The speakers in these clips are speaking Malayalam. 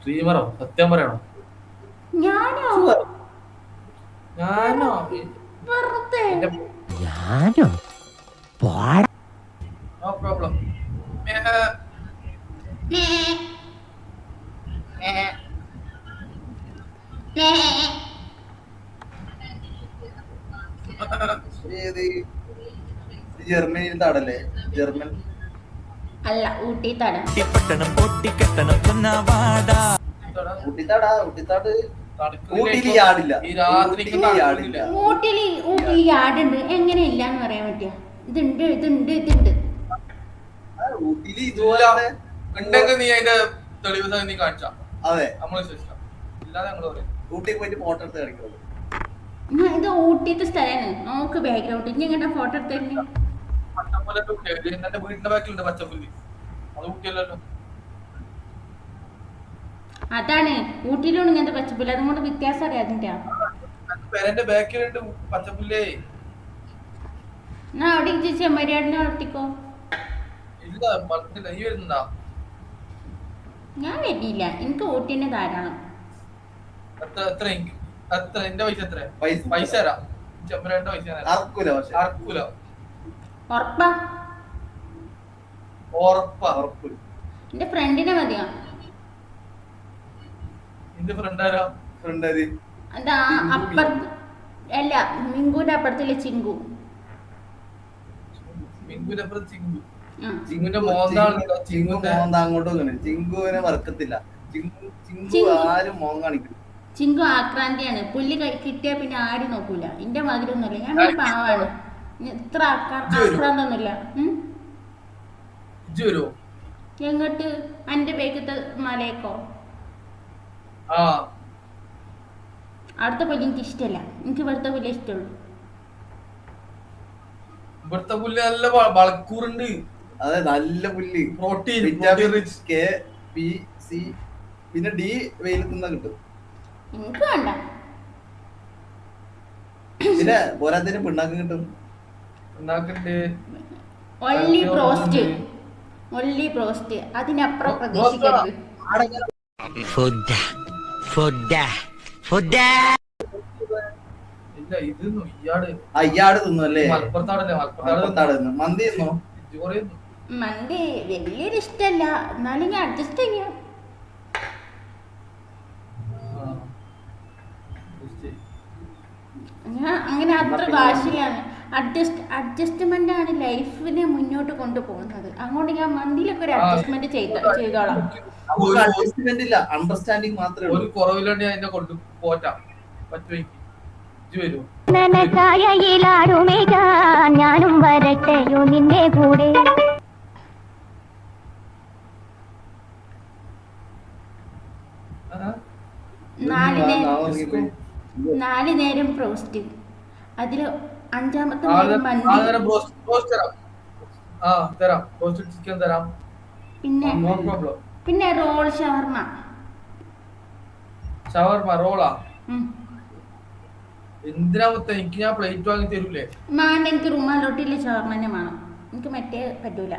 ഡ്രീമറോ സത്യം പറയണോ? ഞാനോ? ഞാനോ? വെറുതെ ഞാനോ? No problem. ഏത് ജർമ്മനിയിൽ താടല്ലേ? ജർമ്മൻ അല്ല, ഊട്ടി തടം. ഊട്ടിത്താടാ, ഊട്ടിത്താട്. ഊട്ടിയിൽ തണുക്കുന്നില്ല ആടില്ല, ഈ രാത്രിക്ക് ഊട്ടിയിൽ തണുക്കുന്നില്ല. ആടില്ല. ഊട്ടിയിൽ ആടുണ്ട്, എങ്ങനെ ഇല്ലാന്ന് പറയാൻ പറ്റിയ? ഇതുണ്ട്. ഊട്ടിയിൽ ഇല്ല. ഇതുപോലെ ഉണ്ടെങ്കിൽ നീ അതിന്റെ തെളിവ് നീ കാണിച്ചാ അതെ, നമ്മള് വിശ്വസിക്കാം. ഇല്ലാതെ ഞങ്ങള് പറയും. ഊട്ടിയിൽ പോയിട്ട് ഫോട്ടോ എടുത്ത് കാണിക്കുന്നത്. ഇത് ഊട്ടിത്തെ സ്ഥലമാണ്. നോക്ക് ബാക്ക്ഗ്രൗണ്ട്. ഇനി എങ്ങനെ ഫോട്ടോ എടുത്തന്നെ? പച്ചപ്പുല്ലൊക്കെ ഊട്ടിയാ. എന്റെ വീടിന്റെ ബാക്കിലുണ്ട് പച്ചപ്പുല്ല്. അത് ഊട്ടിയല്ലോ. അതാണ് ഊട്ടിയിലും ഇങ്ങനത്തെ പച്ചപ്പില്ല, അതുകൊണ്ട് വ്യത്യാസം അറിയാം അതിന്റെ. പെരന്റെ ബാക്കിലുണ്ട് പച്ചപ്പുല്ലേ. എന്നാ അവിടെ ഇജ്ജ് ചെമ്മരിയാടിനെ വളർത്തിക്കോ. ഇല്ല വളർത്തില്ല. നീ വരുന്നുണ്ടാ? ഞാൻ വരില്ല, എനിക്ക് ഊട്ടിനെ ധാരാളം. എത്ര എന്റെ പൈസ എത്ര? പൈസ പൈസ തരാം. ചെമ്മരന്റെ പൈസ അറക്കൂല, പക്ഷെ അറക്കൂല. ഉറപ്പാ? ഉറപ്പാ. ഉറപ്പ്. എന്റെ ഫ്രണ്ടിനെ മതിയോ? നിന്റെ ഫ്രണ്ട് ആരാ? ഫ്രണ്ട് ആര്? അതാ അപ്പുറത്ത്. അല്ല, മിങ്കുന്റെ അപ്പുറത്തില്ല ചിങ്കു. മിങ്കുന്റെ അപ്പുറം ചിങ്കു. ആ. ചിങ്കുന്റെ മോന്താണല്ലോ. ചിങ്കു ചിങ്കുന്റെ മോന്ത അങ്ങോട്ടും ഇങ്ങനെ. ചിങ്കുവിനെ വറക്കത്തില്ല. ചിങ്കു ചിങ്കു. ആരും മോൻ കാണിക്കും. ചിങ്കു ആക്രാന്തിയാണ്. പുല്ല് കിട്ടിയാ പിന്നെ ആടി നോക്കൂല. എന്റെ മാതിരി ഒന്നുമില്ല, ഞാൻ ഒരു പാവാണ്. ഇത്ര ആക്രാന്തൊന്നുമില്ല. ഇജ്ജ് വരുവോ? എങ്ങോട്ട്? എന്റെ ബേക്കത്തെ മലയേക്കോ? ആ അവിടുത്തെ പുല്ല് എനിക്ക് ഇഷ്ടമല്ല. എനിക്ക് ഇവിടുത്തെ പുല്ല് ഇഷ്ടമുള്ളൂ. ഇവിടുത്തെ പുല്ല് നല്ല വളക്കൂറുണ്ട്. അതെ, നല്ല പുല്ല്. Protein vitamin rich. K, B, C, പിന്നെ ഡി വെയിലത്ത് നിന്ന് കിട്ടും. എനിക്ക് വേണ്ട. പിന്നെ പോരാത്തിന് പിണ്ണാക്കും കിട്ടും. ഉണ്ടാക്കണ്ട്. ഒല്ലി പ്രോസ്റ്റ് അതിനപ്പുറം പ്രതീക്ഷിക്കരുത്. ഇല്ല ഇതൊന്നും ഇയാട് അയ്യാട് തിന്നു അല്ലേ? മലപ്പുറത്താടല്ലേ? മലപ്പുറത്താട് തിന്നു. മന്തി തിന്നു. ചോറ് മന്തി വലിയൊരു ഇഷ്ടമല്ല, എന്നാലും ഞാൻ അഡ്ജസ്റ്റ് ചെയ്യാം. ഞാൻ അങ്ങനെ അത്ര ഭാഷയിലാണ്. അഡ്ജസ്റ്റ്മെന്റ് ആണ് ലൈഫിനെ മുന്നോട്ട് കൊണ്ടുപോകുന്നത്. അങ്ങോട്ട് ഞാൻ മന്തിയിലൊക്കെ ഒരു അഡ്ജസ്റ്റ്മെന്റ് ചെയ്തോളാം. നമുക്ക് അഡ്ജസ്റ്റ്മെന്റ് ഇല്ല, അണ്ടർസ്റ്റാൻഡിങ് മാത്രമേ ഒരു ഉള്ളൂ. കുറവില്ലാണ്ട് ഞാൻ എന്നെ കൊണ്ട് പോറ്റാം. പറ്റുമെങ്കിൽ ഇജ്ജ് വരുമോ? ഞാനും വരട്ടെയോ നിന്നെ കൂടെ. നാല് നേരം പ്രോസ്റ്റ്, അതില് അഞ്ചാമത്തെ നേരം മന്തി. ആ തരാം. റോസ്റ്റഡ് ചിക്കൻ തരാം. പിന്നെ നോ പ്രോബ്ലം. പിന്നെ റോൾ ഷവർമ. ഷവർമ റോളാ? എന്തിനാ മൊത്തം? എനിക്ക് ഞാൻ പ്ലേറ്റ് വാങ്ങി തരൂലേ? മാണ്ട, എനിക്ക് റുമാലോട്ടിയിലെ ഷവർമ തന്നെ വേണം. എനിക്ക് മറ്റേ പറ്റൂല.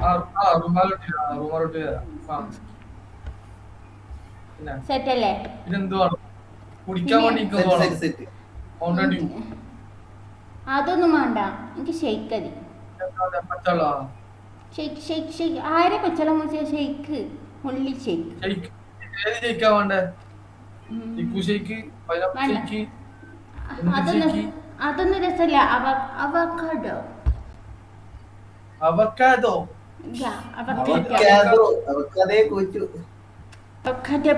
റുമാലോട്ടി തരാം. സെറ്റ് അല്ലേ? പിന്നെന്തുവാണ് കുടിക്കാൻ വേണ്ടി? മൗണ്ടൻ ഡ്യൂ അതൊന്നും വേണ്ട, എനിക്ക് ഷെയ്ക്ക് മതി. പച്ചവെള്ളാ? ഷെയ്ക്ക് ആരെ പച്ചവെള്ളം കുടിച്ച? ഷെയ്ക്ക്, ഉള്ളി ഷെയ്ക്ക്. ഏത് ഷെയ്ക്കാ വേണ്ടേ? ചിക്കു ഷെയ്ക്ക്, പൈനാപ്പിൾ ഷെയ്ക്ക്, അതൊന്നും രസമല്ല. അവക്കാഡോ. അവക്കാഡോ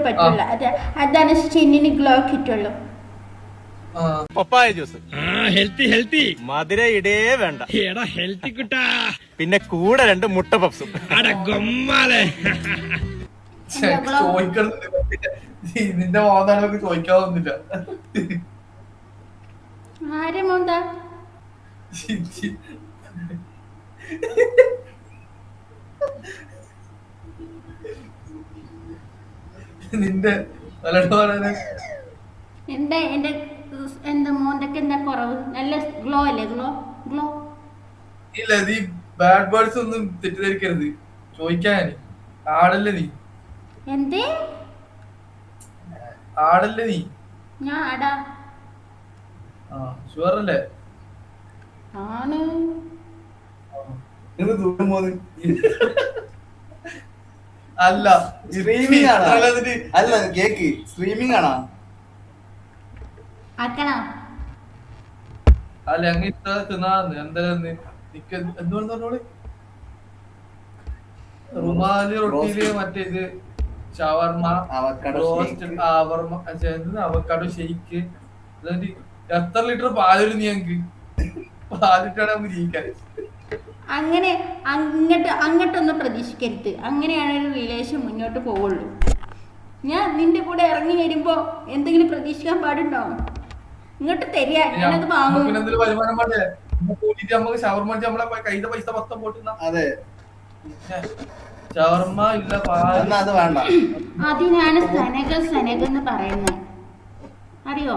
പറ്റുള്ള. അതാണ് സ്കിന്നിന് ഗ്ലോ കിട്ടുള്ളൂ. പപ്പായ ജ്യൂസ് ഹെൽത്തി മധുര ഇടേ വേണ്ട. ഹെൽത്തി കുട്ടാ. പിന്നെ കൂടെ 2 മുട്ട പപ്സും. നിന്റെ മോന്താണൊക്കെ ചോദിക്കാവുന്നില്ല. ആരെ മോന്താ? നിന്റെ എന്താ എന്താ മോന്തൊക്കെ എന്താ കുറവ്? നല്ല ഗ്ലോ അല്ലേ? ഗ്ലോ ഇല്ല. നീ ബാഡ് വേർഡ്സ് ഒന്നും തെറ്റിദ്ധരിക്കരുത്. ചോദിക്കാൻ ആടല്ലേ നീ? എന്തേ? ആടല്ലേ നീ? ഞാൻ ആടാ. ആ ഷുവർ അല്ലേ? ആണ്. നിങ്ങൾ ദൂരം പോകുന്നു. അല്ല സ്ട്രീമിംഗ് ആണോ? അല്ല കേക്ക് സ്ട്രീമിംഗ് ആണോ? ആക്കണോ? അല്ല അങ്ങ് ഇത്ര തിന്നാന്ന് എന്തായാലും നിക്ക് എന്തുകൊണ്ട് പറഞ്ഞോള് റുമാലി റൊട്ടിയില് മറ്റേ ഇത് ഷവർമ അവക്കാഡോ ഷെയ്ക്ക് എത്ര ലിറ്റർ പാലും നീ ഞങ്ങക്ക് പാലിട്ടാണ് നമുക്ക് ജീവിക്കാൻ. അങ്ങനെ അങ്ങോട്ടൊന്നും പ്രതീക്ഷിക്കരുത്. അങ്ങനെയാണ് ഒരു റിലേഷൻ മുന്നോട്ട് പോവുള്ളൂ. ഞാൻ നിന്റെ കൂടെ ഇറങ്ങി വരുമ്പോ എന്തെങ്കിലും പ്രതീക്ഷിക്കാൻ പാടുണ്ടോ? ഇങ്ങോട്ട് തരിക, ഞാനത് വാങ്ങും. പിന്നെ എന്തെങ്കിലും വരുമാനം വേണ്ടേ? കൂട്ടിട്ട് നമുക്ക് ഷവർമ നമ്മളെ കയ്യിലെ പൈസ മൊത്തം പോട്ടുന്ന. അതെ ഷവർമ ഇല്ല പാല് അത് വേണ്ട. അതിനാണ് സനക എന്ന് പറയുന്നത്. അറിയോ?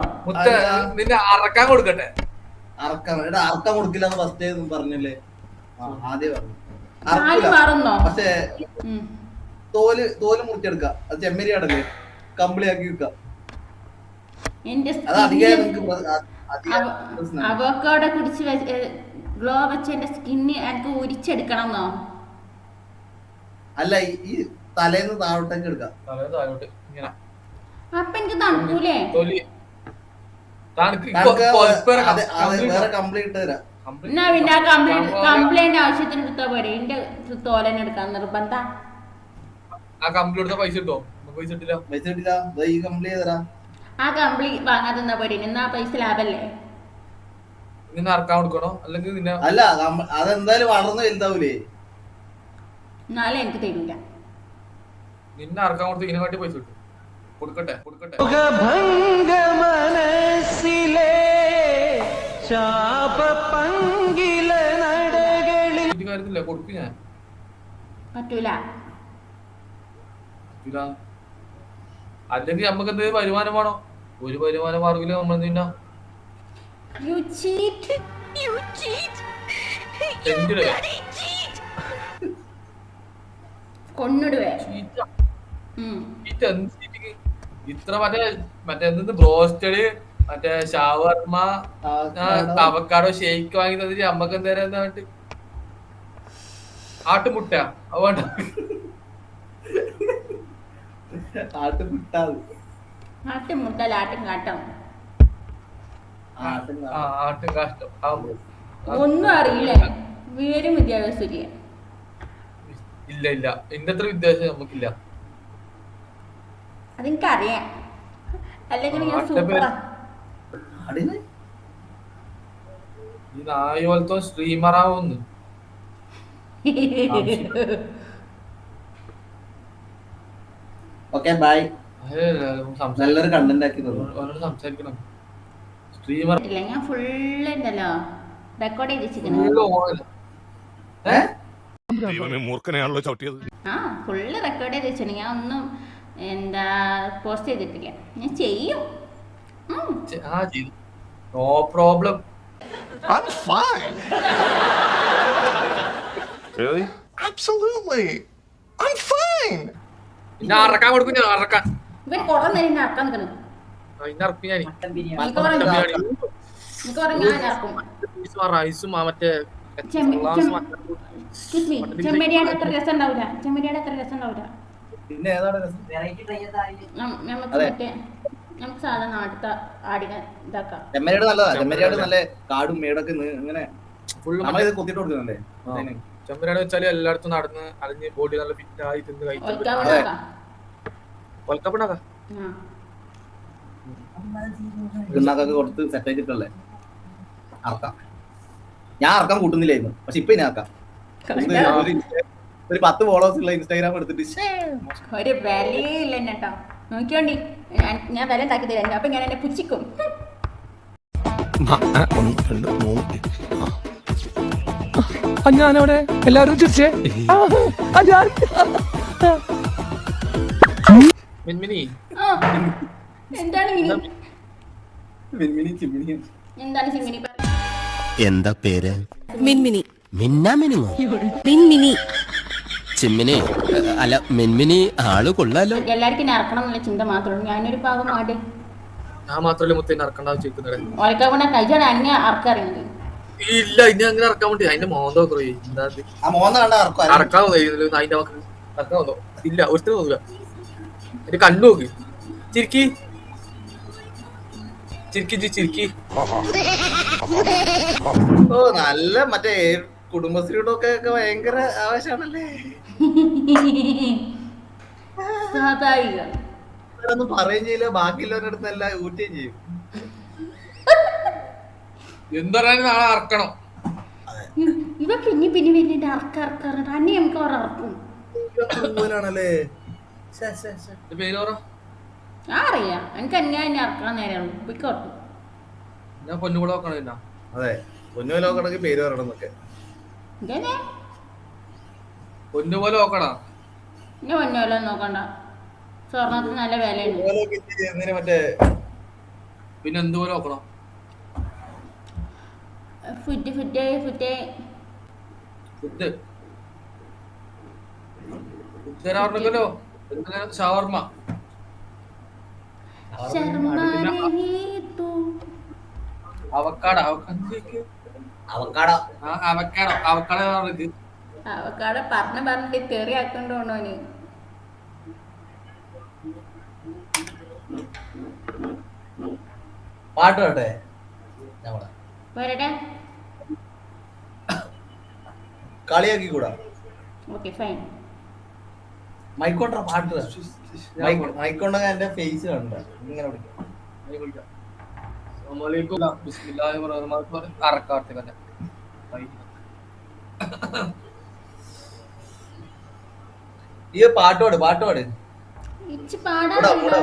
നിന്നെ അറക്കാൻ കൊടുക്കട്ടെ. അറക്കാൻ കൊടുക്കില്ല എന്ന് ഫസ്റ്റ് പറഞ്ഞല്ലേ? ആദ്യം ആരും മാറുന്നോ? പക്ഷേ തോല് മുറിച്ചെടുക്ക. അത് ചെമ്മരിയാടല്ലേ കമ്പിളി ആക്കി വെക്ക. അവക്കാടെ കുടിച്ച് ഗ്ലോ വെച്ച എന്റെ സ്കിന്ന് എനിക്ക് ഉരിച്ചെടുക്കണമെന്നോ? അല്ല ഈ തലേന്ന് താഴോട്ടേക്ക് എടുക്കാം. അപ്പൊ എനിക്ക് തണുക്കൂലേ? വേറെ കംപ്ലീറ്റ് തരാം. എന്നാ പിന്നെ കംപ്ലൈന്റ് ആവശ്യത്തിന് എടുത്താ പോരെ. എന്റെ തോലന്നെ എടുക്കാൻ നിർബന്ധ. ആ കമ്പിളി എടുത്ത പൈസ കിട്ടോ? പൈസ കിട്ടില്ല. ഈ കംപ്ലീറ്റ് തരാം. ആ കമ്പിളി വാങ്ങാതെ നിന്നാ പോരെ. എന്നാ പൈസ ലാഭല്ലേ? നിന്നെ അറക്കാൻ കൊടുക്കണോ അല്ലെങ്കിൽ നിന്നെ? അല്ല അതെന്തായാലും വളർന്നു വലുതാവൂലേ? എന്നാലും എനിക്ക് തരൂല. നിന്നെ അറക്കാൻ കൊടുത്ത് ഇതിനെ കാട്ടി പൈസ കിട്ടും. കൊടുക്കട്ടെ കാര്യത്തില്ല കൊടുക്കും ഞാൻ. പറ്റൂല. അല്ലെങ്കിൽ നമുക്ക് എന്തെങ്കിലും വരുമാനം വേണോ? ഒരു വരുമാന മാർഗില് നമ്മൾ എന്തിനാ കൊന്നിടുവേ. ഇത്ര മറ്റേ എന്ത് ബ്രോസ്റ്റഡ് മറ്റേ ഷവർമ അവക്കാഡോ ഷെയ്ക്ക് വാങ്ങി തന്നിട്ട് അമ്മക്ക് എന്തേലും ആട്ടുമുട്ട അതുകൊണ്ട് ആട്ടും കാഷ്ടം ഒന്നും അറിയില്ല. വേരും വിദ്യാഭ്യാസം ഇല്ല ഇല്ല. എന്റെ അത്ര വിദ്യാഭ്യാസം നമുക്കില്ല. അതെനിക്കറിയാം. അല്ലെങ്കിൽ ഞാൻ സൂപ്പറാ. ഈ നായ പോലത്തെ സ്ട്രീമറാവുന്നു. Okay bye. നല്ലൊരു കണ്ടന്റ് ആക്കി സംസാരിക്കണം. സ്ട്രീമർ ഞാൻ ഫുള്ള് ഉണ്ടല്ലോ റെക്കോർഡ് ചെയ്തിരിക്കുന്നു. ആ ഫുള്ള് റെക്കോർഡ് ചെയ്ത് വെച്ചിട്ടുണ്ട്. ഞാൻ ഒന്നും പോസ്റ്റ് ചെയ്തിട്ടില്ല. ഞാൻ ചെയ്യും. No problem. I'm fine. Really? Absolutely. I'm fine. ഞാൻ അറക്കാൻ കൊടുക്കും. ഞാൻ അറക്കാൻ ഇവൻ കുറെ നേരം ഞാൻ അറക്കാൻ നിൽക്കണം. ഇന്നറക്കും ഞാൻ. റൈസും മറ്റേ ചെമ്മരിയാട് അത്ര രസം ഉണ്ടാവില്ല. ചെമ്മരിയാട് അത്ര രസം ഉണ്ടാവില്ല. പിന്നെ ഏതാണ് നമുക്ക് സാധാരണ നാട്ടിലത്തെ ആടിനെ ഇതാക്കാം. ചെമ്മരിയാട് നല്ലതാ. ചെമ്മരിയാട് നല്ല കാടും മേടൊക്കെ ഇങ്ങനെ നമ്മളിത് കൊത്തിട്ട് കൊടുക്കുന്നുണ്ടേ. ചെമ്മരിയാട് വെച്ചാല് എല്ലായിടത്തും നടന്ന് അലഞ്ഞ് ബോഡി നല്ല ഫിറ്റ് ആയി തിന്ന് കഴിക്കാം. കൊടുത്ത് സെറ്റ് ആയിട്ടല്ലേ അറക്കാം. ഞാൻ അറക്കാൻ കൂട്ടുന്നില്ലായിരുന്നു. പക്ഷെ ഇപ്പൊ ഇനി ആക്കാം. ഒരു 10 ഫോളോവേഴ്സ് ഉള്ള ഇൻസ്റ്റാഗ്രാം എടുത്തിട്ട് ഒരു വിലയില്ല കേട്ടോ. നോക്കിയോണ്ടി ഞാൻ വില ഉണ്ടാക്കി തരാം. അപ്പൊ ഞാൻ എന്നെ പുച്ഛിക്കും. ഞാനവിടെ എല്ലാവരും ചിരിച്ചേ. എന്താണ് എന്താണ് ചിമ്മിനി? എന്താ പേര്? മിൻമിനി. മിന്നാമിനിങ്ങോ? മിൻമിനി. ചിമ്മിനി അല്ല മെൻമിനി ആള് കൊള്ളാലോ. എല്ലാവർക്കും ഇറക്കണം എന്നുള്ള ചിന്ത മാത്രമേ ഉള്ളൂ. ഞാനൊരു ഭാഗം ആട് ഞാൻ മാത്രമല്ലേ മുത്തേ ഇറക്കണ്ടാവും ചോദിക്കുന്നത്. ഓരൊക്കെ കൊണ്ട് കഴിച്ചാണ് അന്നെ അറക്കറിയുന്നത്. ഇല്ല ഇനി അങ്ങനെ ഇറക്കാൻ വേണ്ടി അതിന്റെ മോന്തോ എന്താ ആ മോന്ന കണ്ട ഇറക്കും. ഇറക്കാൻ തോന്നുന്നു അതിന്റെ മക്കൾ ഇറക്കാൻ തോന്നോ? ഇല്ല ഒരിക്കലും തോന്നില്ല. എന്റെ കണ്ണു നോക്ക്. ചിരിക്കി ചിരിക്കി ചിരിക്കി. ഓ നല്ല മറ്റേ കുടുംബശ്രീയോടൊക്കെ ഭയങ്കര ആവശ്യമാണല്ലേ. സ്വാഭാവികം. ഒന്നും പറയുകയും ചെയ്യില്ല, ബാക്കിയുള്ളവരുടെ അടുത്ത് എല്ലാം ഊറ്റുകയും ചെയ്യും. എന്തായാലും നാളെ ഇറക്കണം. ഇവക്ക് ഇനി പിന്നെ വലിയ അറക്കാറുണ്ട്. അന്നെ നമുക്ക് അവർ അറക്കും. ാണല്ലേ പേര് പറ. അറിയാം എനിക്ക് അന്നെ എന്നെ അറക്കാൻ നേരം പൊയ്ക്കോട്ടും. ഞാൻ പൊന്നുകൂടെ നോക്കണം. പിന്നെ അതെ പൊന്നുപോലൊക്കെ പേര് പറയണം എന്നൊക്കെ. പൊന്നുപോലെ നോക്കണ. ഇന്നെ പൊന്നുപോലെ നോക്കണ്ട. സ്വർണ്ണത്തിന് നല്ല വിലയുണ്ട്. മറ്റേ പിന്നെ എന്തുപോലെ നോക്കണം? ഫുഡ് ഫുഡ് ഫുഡ് ഫുഡ് തരാറുണ്ടല്ലോ. Shawarma. Avocado avocado avocado avocado avocado പറഞ്ഞിട്ട് തെറി ആക്കണ്ടോണോന്. പാട്ട് കേട്ടെ പോരട്ടെ. കളിയാക്കി കൂടാ. Okay fine. മൈക്കോണ്ട പാട്ട് മൈക്കോണ്ടെങ്കിൽ എന്റെ ഫേസ് കണ്ട ഇങ്ങനെ വിളിക്കാം. ഈ പാട്ടോട് ഇച്ചി പാടാറില്ല.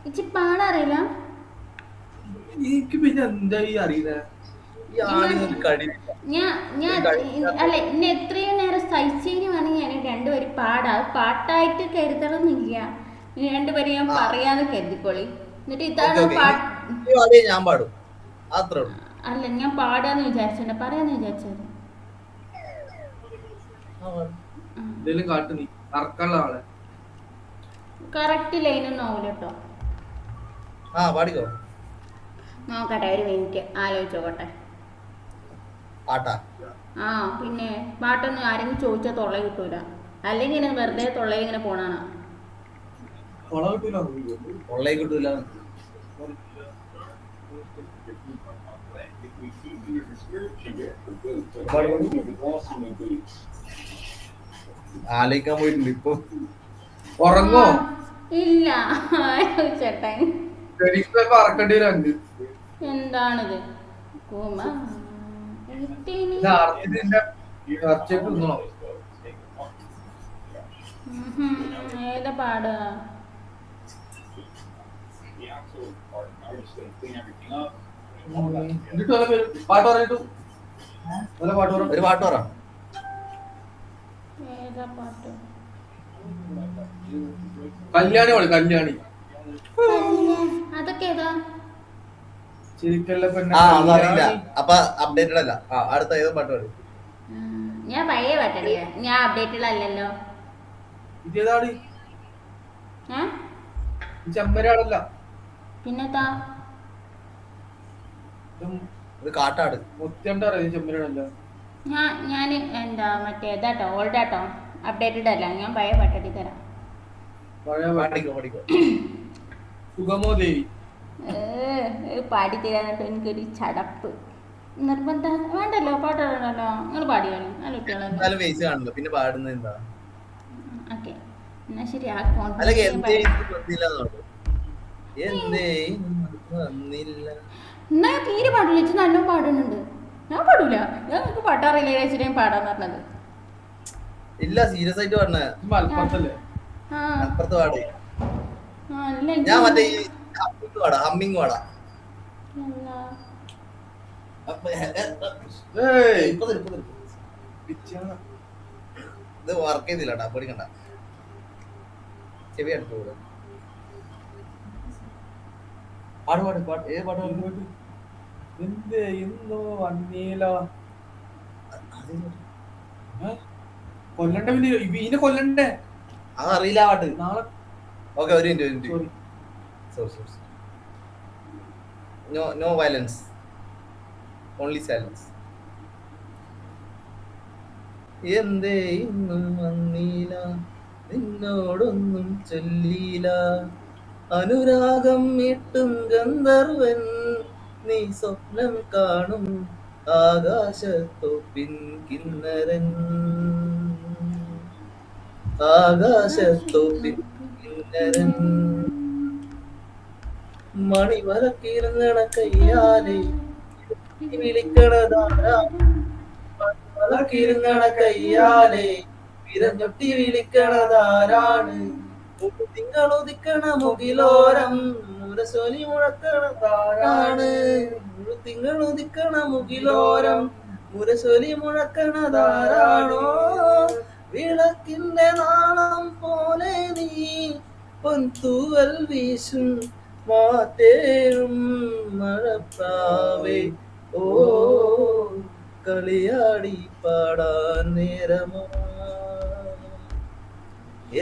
ഇച്ചി പാടാറില്ല. എനിക്ക് പിന്നെ എന്താ ഈ അറിയില്ല. അല്ല ഇന്നെ എത്രയും നേരം സൈസീന് വേണമെങ്കിൽ ഞാൻ രണ്ടുപേരും പാടാം. പാട്ടായിട്ട് കരുതണമെന്നില്ല. ഇനി രണ്ടുപേരും ഞാൻ പറയാന്ന് കരുതിക്കോളി. എന്നിട്ട് ഇതാണ് പാട്ട്. ഞാൻ പാടും അത്രേ ഉള്ളൂ. അല്ല ഞാൻ പാടാന്ന് വിചാരിച്ചോ പറയാന്ന് വിചാരിച്ചത്. കറക്റ്റ് ലൈനൊന്നും ആവൂല കേട്ടോ. പാടിക്കോ. നോക്കട്ടെ ഒരു മിനിറ്റ് ആലോചിച്ചോട്ടെ. പാട്ടാ? ആ പിന്നെ പാട്ടൊന്നും ആരെങ്കിലും ചോദിച്ചാൽ തൊള്ള കിട്ടൂല. അല്ലെങ്കിൽ ഇങ്ങനെ വെറുതെ തൊള്ള ഇങ്ങനെ പോണാണ്. കിട്ടൂല. ആലോചിക്കാൻ പോയിട്ടുണ്ട് ഇപ്പൊ. ഉറങ്ങോ? ഇല്ല ചേട്ടൻ. എന്താണിത്? ഏതാ പാടുക? ഒരു പാട്ട് പറ. ഏതാ പാട്ട്? കല്യാണി പാട്. കല്യാണി അതൊക്കെ ഏതാ? അതറിയില്ല. അപ്പൊ അപ്ഡേറ്റഡ് അല്ല. അടുത്ത ഏതോ പാട്ട് പാടി. ഞാൻ പഴയ പാട്ടടിയാ. ഞാൻ അപ്ഡേറ്റഡ് അല്ലല്ലോ. ചെമ്മരാടല്ല. പിന്നെത്താ? കാട്ടാട്. മുത്തിയമ്മ ചെമ്മരാടല്ല. ഞാൻ എന്താ മറ്റേ ഇതാട്ടോ ഓൾഡാട്ടോ. അപ്ഡേറ്റഡ് അല്ല. ഞാൻ പഴയ പാട്ടടി തരാം. സുഗമോ ദേവി പാടി തരാനായിട്ട് എനിക്കൊരു ചടപ്പ്. നിർബന്ധം വേണ്ടല്ലോ. പാട്ടാണല്ലോ. നിങ്ങൾ പാടിയാലും നല്ല കുട്ടികളല്ലോ. പിന്നെ പാടുന്നത് എന്താ? ഓക്കെ എന്നാ ശരി. ആ എന്നാ തീരെ പാടില്ല. വെച്ച് നല്ല പാടുന്നുണ്ട്. ഞാൻ പാടൂല. ഞങ്ങൾക്ക് പാട്ടാറില്ല വെച്ചിട്ട് ഞാൻ പാടാന്ന് പറഞ്ഞത്. ഇല്ല സീരിയസ് ആയിട്ട് പറഞ്ഞ മലപ്പുറത്തല്ലേ? അപ്പുറത്ത് പാട്. ഞാൻ മറ്റേ ഹമ്മിങ് പാടാ. ഇത് വർക്ക് ചെയ്തില്ലട്ടാ. പേടിക്കണ്ട. ചെവി അടുത്ത് കൂടെ പാട്. ഏത് പാട്ട്? എന്തോ വന്നീലോ. കൊല്ലണ്ട പിന്നെ ഇതിനെ കൊല്ലണ്ടേ അതറിയില്ല ആ പാട്ട്. നാളെ. ഓക്കെ, ഒരു minute. Sorry. No violence, only silence. എന്തേ ഇന്നും വന്നീല, നിന്നോടൊന്നും ചൊല്ലീല, അനുരാഗം ഇട്ടും ഗന്ധർവൻ, നീ സ്വപ്നം കാണും ആകാശത്തൊപ്പിൻ കിന്നരൻ, ആകാശത്തൊപ്പിൻ കിന്നരൻ. മണിവരക്കിരുന്നണ കയ്യാലെ വിളിക്കണതാരാ, മണിവരക്കിരുന്നണ കയ്യാലെ വിരഞ്ഞൊട്ടി വിളിക്കണതാരാണ്, തിങ്കളുദിക്കണ മുകിലോരം മുരസൊലി മുഴക്കണതാരാണ്, തിങ്കളുദിക്കണ മുകിലോരം മുരസൊലി മുഴക്കണതാരാണോ, വിളക്കിന്റെ നാളം പോലെ നീ പൊൻതൂവൽ വീശും മാറ്റേഴും മഴപ്രാവേ, ഓ കളിയാടി പാടാൻ നേരമോ,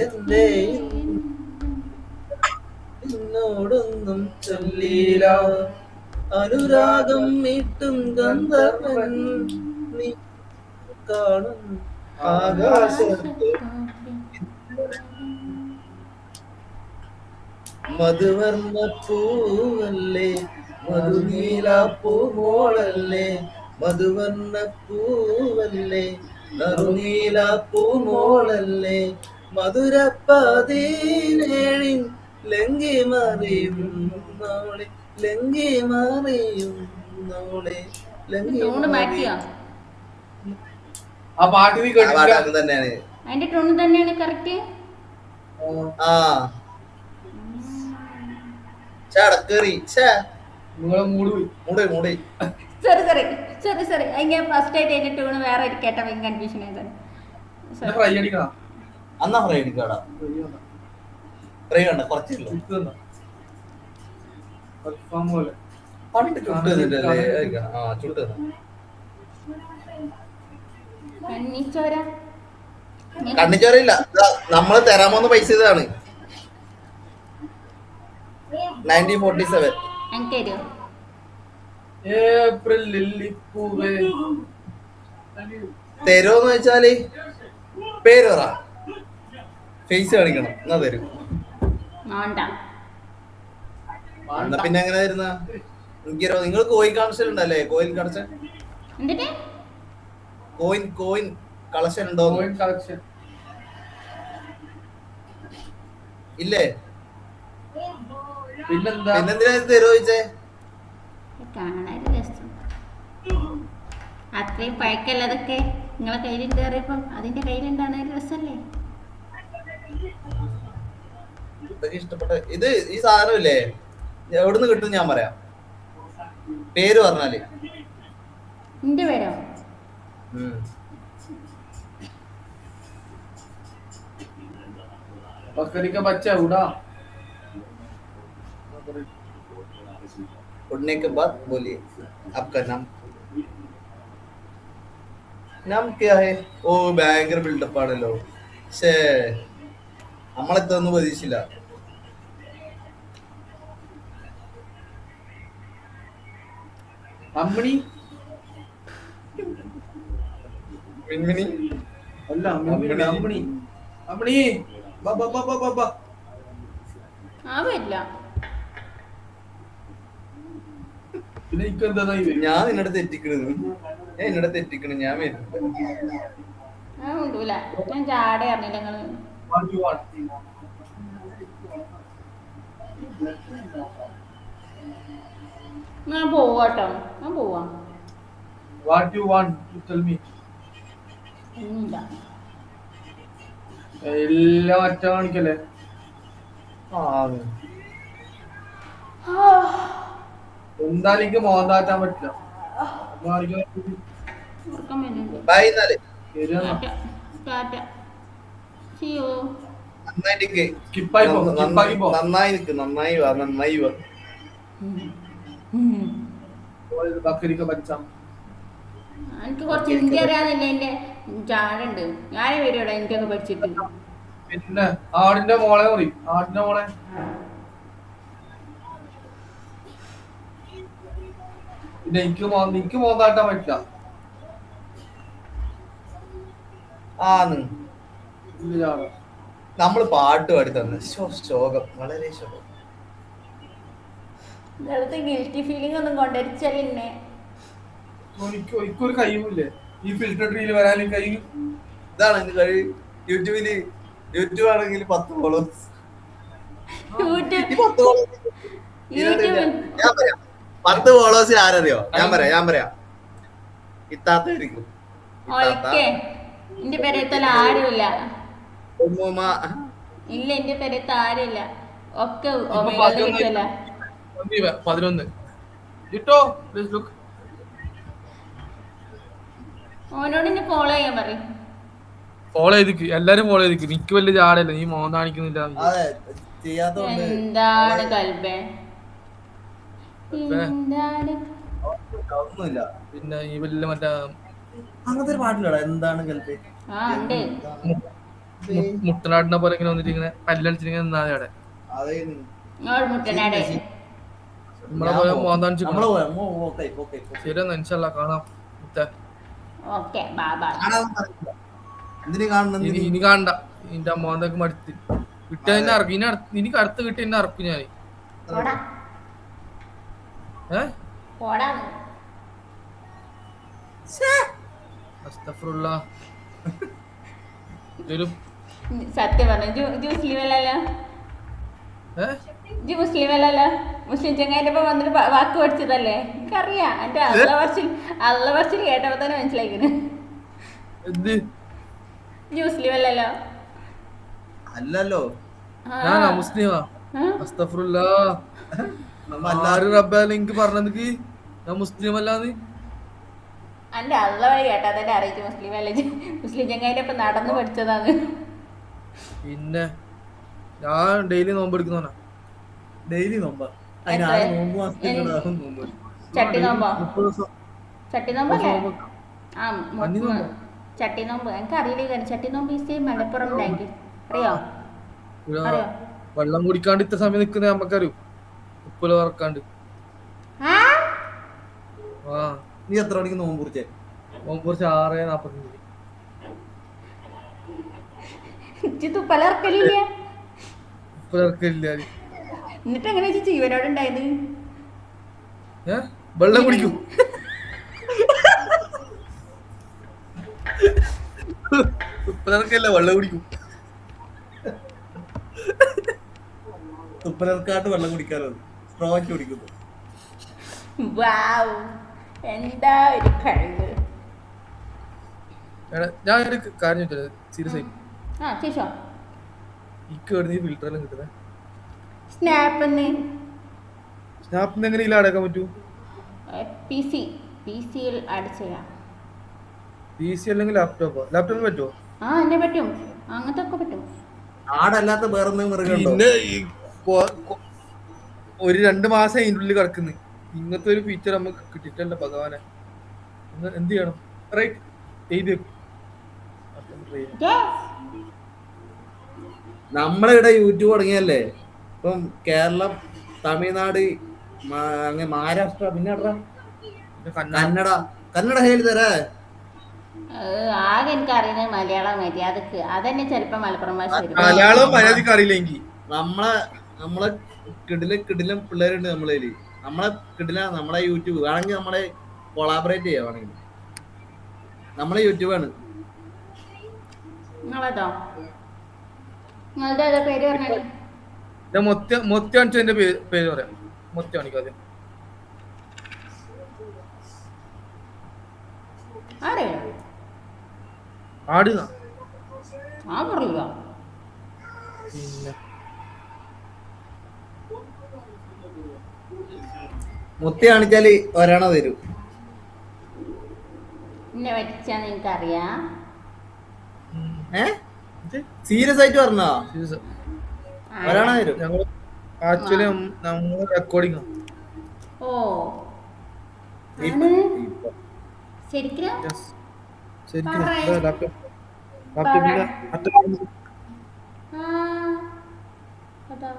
എന്തേ എന്നോടൊന്നും ചൊല്ലീല, അനുരാഗം മീട്ടും ഗന്ധർവൻ, നീ കാണും ആകാശത്ത് മധുവർണ്ണ പൂവല്ലേ, മധുനീല പൂമോളല്ലേ, മധുവർണ്ണ പൂവല്ലേ, നറുനീല പൂമോളല്ലേ, മധുരപ്പതിനേഴിൻ ലങ്കി മറിയും നോളെ, ലങ്കി മറിയും നോളെ, ലങ്കി ടൂണ് മാറ്റിയോ? ആ പാട്ട് നീ കേട്ടില്ല തന്നെയാണ്. അതിന്റെ ടൂണ് തന്നെയാണ് കറക്റ്റ്. ആ ചടക്കേറി നിങ്ങളെ മൂട് പോയി. മൂടി. സോറി അങ്ങനെ ഫസ്റ്റ് ആയിട്ട് അതിന്റെ ടൂണ് വേറെ കേട്ട കൺഫ്യൂഷൻ ആയതാണ്. ഫ്രൈ അടിക്കണം. അന്നാ ഫ്രൈ അടിക്കാടാ, ഫ്രൈ വേണ്ട, കുറച്ചില്ല പോലെ പണ്ട് ചുട്ട് തന്നിട്ടല്ലേ. ആ ചുട്ട് തന്നെ. കണ്ണിച്ചോര കണ്ണിച്ചോരയില്ല, നമ്മള് തരാമോന്ന് പൈസ ഇതാണ് 1947. എനിക്ക് തരുമോ? ഏപ്രിൽ ലില്ലിപ്പൂവേ തരുമോന്ന് വെച്ചാല് പേര് പറ, ഫേസ് കാണിക്കണം, എന്നാ തരും. വേണ്ട. എന്നാ പിന്നെ എങ്ങനെ തരുന്ന? എനിക്കോ നിങ്ങൾ കോയിൻ കളക്ഷൻ ഉണ്ടല്ലേ? കോയിൻ കളക്ഷൻ, എന്നിട്ട് കോയിൻ കളക്ഷൻ ഉണ്ടോ? കളക്ഷൻ ഇല്ലേ? പിന്നെന്താ പിന്നെന്തിനാ തരുമോ ചോദിച്ചേ? കാണാൻ രസം, അത്രയും പഴക്കല്ല അതൊക്കെ നിങ്ങളെ കയ്യിലുണ്ട് അറിയപ്പം അതിന്റെ കയ്യിലുണ്ടാണ് ഒരു രസല്ലേ. ഇതൊക്കെ ഇഷ്ടപ്പെട്ട ഇത് ഈ സാധനം ഇല്ലേ, എവിടുന്ന് കിട്ടും ഞാൻ പറയാം, പേര് പറഞ്ഞാല്. നിന്റെ പേരോ? बकरी का बच्चा उड़ा उड़ने के बाद बोलिए आपका नाम क्या है? ഓ ഭയങ്കര ബിൽഡപ്പ് ആണല്ലോ. പക്ഷേ നമ്മളെത്തൊന്നും പ്രതീക്ഷിച്ചില്ല. അമ്മിണി മിൻമിനി അല്ല അമ്മിണി അമ്മിണി ബാ ആ വരില്ല. പിന്നെ ഇക്കെന്താ ഞാൻ നിന്നോട് തെറ്റിക്കണു, ഞാൻ വരുന്നു. ആ ഉണ്ടൂല, ഞാൻ ചാടെ അറിഞ്ഞില്ല നിങ്ങള്. ഞാൻ പോവാട്ടോ, ഞാൻ പോവാ. What you want to tell me? ഒന്നുമില്ല. എല്ലാം ഒറ്റ കാണിക്കല്ലേ. എന്തായാലും എനിക്ക് മോന്താറ്റാൻ പറ്റില്ല. ഉറക്കം വരുന്നുണ്ട്. ബൈ എന്നാല്. ടാറ്റ. See you. നന്നായി നിക്ക്, നന്നായി വാ. बकरी का बच्चा എനിക്ക് കുറച്ച് ഹിന്ദി അറിയാന്നില്ല എന്റെ ചാടുണ്ട്. ഞാനേ വരുവാടാ എനിക്കൊക്കെ പഠിച്ചിട്ട്. പിന്നെ ആടിന്റെ മോളെ പറയും. ആടിന്റെ മോളെ പിന്നെ എനിക്ക് മോന്താട്ടാൻ പറ്റില്ല. ആന്ന് നമ്മള് പാട്ട് പാടി തന്നെ ശോകം, വളരെ ശോകം. വെറുതെ ഗിൽറ്റി ഫീലിംഗ് ഒന്നും കൊണ്ടുവരിച്ചല്ലേ. എനിക്കൊരു കഴിവില്ലേ ഈ ഫിൽറ്റർ ട്രീയിൽ വരാനും കഴിയും. ഇതാണ് എന്റെ കഴി. യൂട്യൂബ് ആണെങ്കിൽ 10 ഫോളോവേഴ്സ്. ഞാൻ പറയാം 10 ഫോളോവേഴ്സ് ആരറിയോ? ഞാൻ പറയാം ഇത്താത്തായിരിക്കും. എന്റെ പെരയത്തല്ല ആരുമില്ല. ഉമ്മുമ്മ ഇല്ല, എന്റെ പെരയത്ത് ആരുമില്ല. ഒക്കെ 11 കിട്ടോ. ഓനോട് എന്നെ ഫോളോ ചെയ്യാൻ പറയും. ഫോളോ ചെയ്തിക്ക്, എല്ലാരും ഫോളോ ചെയ്തിക്ക്. നിക്ക് വലിയ ചാടല്ല, നീ മോൻ കാണിക്കുന്നില്ല. അതെ ചെയ്യാത്തോണ്ട് എന്താണ് കൽബേ, എന്താണ് ഒന്നുമില്ല. പിന്നെ ഈ വലിയ മറ്റേ അങ്ങനത്തെ ഒരു പാട്ടില്ലടാ, എന്താണ് കൽപ്പേ? ആ ഉണ്ട്. മുട്ടനാടിനെ പോലെ ഇങ്ങനെ വന്നിട്ട് ഇങ്ങനെ പല്ലടിച്ചിങ്ങനെ നിന്നാ അവിടെ അതേ മുട്ടനാടെ നമ്മളെ പോലെ മോൻ കാണിച്ചു. ശരിയെന്നാ ഇൻഷാല്ലാ കാണാം. ഓക്കെ ബാബാ. എന്തിനു കാണുന്നത്? ഇനി കാണണ്ട. നിന്റെ മോന്തൊക്കെ മടുത്ത് കിട്ടിയതിന്റെ ഇറക്കും. എനിക്ക് അടുത്ത് കിട്ടിയ എന്നെ ഇറക്കും ഞാൻ. സത്യം പറഞ്ഞു മുസ്ലിം അല്ലല്ലോ. മുസ്ലിം അല്ലല്ലോ. മുസ്ലിം ചെങ്ങായിന്റെ ഒപ്പം വന്നിട്ട് വാക്ക് പഠിച്ചതല്ലേ? എനിക്കറിയാം. എന്റെ അള്ള പറച്ചിൽ കേട്ടപ്പോ തന്നെ മനസ്സിലാക്കുന്നു. മുസ്ലിം അല്ലല്ലോ. അല്ലല്ലോ, ഞാനാ മുസ്ലിമാ? അസ്തഗ്ഫിറുല്ലാ. ആര് റബ്ബാണ് എനിക്ക് പറഞ്ഞത് ഞാൻ മുസ്ലിം അല്ലാന്ന്? എന്റെ അള്ള വഴി കേട്ടാ തന്നെ അറിയിച്ചു മുസ്ലിം അല്ല. മുസ്ലിം ചെങ്ങായിന്റെ ഒപ്പം നടന്ന് പഠിച്ചതാണ്. പിന്നെ ഞാൻ ഡെയിലി നോമ്പ് എടുക്കുന്നവനാ. ഡെയിലി നോമ്പാ? ചട്ടി നോമ്പോ? ചട്ടി നോമ്പല്ലേ? ആ ചട്ടി നോമ്പ് എനിക്ക് അറിയില്ല. ചട്ടി നോമ്പ് ഈസി മലപ്പുറം ഉണ്ടാക്കി അറിയോ? വെള്ളം കുടിക്കാണ്ട് ഇത്ര സമയം നിക്കുന്ന നമ്മക്കറിയും. ഉപ്പുല വറക്കാണ്ട്. നീ എത്ര മണിക്ക് നോമ്പ് കുറിച്ചേ? നോമ്പ് കുറിച്ച് 6:45. ഉപ്പലർക്കലില്ല. ഉപ്പലർക്കലില്ല. എന്നിട്ട് എങ്ങനെ ജീവനോട് ഉണ്ടായത്? വെള്ളം കുടിക്കും. ഉപ്പലർക്കല്ല, വെള്ളം കുടിക്കും. തുപ്പലർക്കാട്ട് വെള്ളം കുടിക്കാറോ? സ്ട്രോക്ക് കുടിക്കുന്നു. എന്താ ഒരു കഴിവ്. ഞാൻ ഒരു കാര്യം സീരിയസ് ആയി. ഫിൽറ്ററെല്ലാം കിട്ടുന്നത് സ്നാപ്പിന്ന് എങ്ങനെ അടക്കാൻ പറ്റൂ? പിസിയിൽ ആഡ് ചെയ്യാം. PC അല്ലെങ്കിൽ ലാപ്ടോപ്പിൽ പറ്റുമോ? എന്നെ പറ്റും. അങ്ങനത്തെ ഒക്കെ പറ്റും. ആടല്ലാത്ത വേറെ പിന്നെ ഒരു 2 മാസം അതിൻ്റെ ഉള്ളിൽ കിടക്കുന്നു. ഇങ്ങനത്തെ ഒരു ഫീച്ചർ നമുക്ക് കിട്ടിയിട്ടല്ല ഭഗവാനെ. എന്ത് ചെയ്യണം? റൈറ്റ് എഴുതി നമ്മളിവിടെ യൂട്യൂബ് തുടങ്ങിയല്ലേ. ഇപ്പം കേരളം, തമിഴ്നാട്, അങ്ങനെ മഹാരാഷ്ട്ര, പിന്നെ കന്നഡ ഹേലി തരാ. ആകെ എനിക്ക് അറിയുന്നത് മലയാളം മര്യാദക്ക്. അതന്നെ ചെലപ്പോ മലപ്പുറം ഭാഷ. മലയാളം മര്യാദക്ക് അറിയില്ലെങ്കിൽ നമ്മളെ കിടിലം പിള്ളേരുണ്ട് നമ്മളെ നമ്മളെ യൂട്യൂബ് വേണമെങ്കിൽ നമ്മളെ കൊളാബറേറ്റ് ചെയ്യാം. വേണമെങ്കിൽ നമ്മളെ യൂട്യൂബാണ്. നിങ്ങളതോ? നിങ്ങളുടെ ഏതാ പേര് പറഞ്ഞാൽ? ഞാൻ മൊത്തി കാണിച്ചു. എന്റെ പേര് പറയാം. മൊത്തി കാണിക്കാതെ ആടുക. പിന്നെ മുത്തി കാണിച്ചാല് ഒരെണ്ണ തരും. എനിക്കറിയാം. സീരിയസ് ആയിട്ട് പറഞ്ഞോ? ഒരെണ്ണ തരും. ആക്ച്വലി നമ്മൾ റെക്കോർഡിംഗ് ശരിക്കും യെസ് ശരിക്കും പറയ്. ലാപ്ടോപ്പിന്റെ ആ അതാ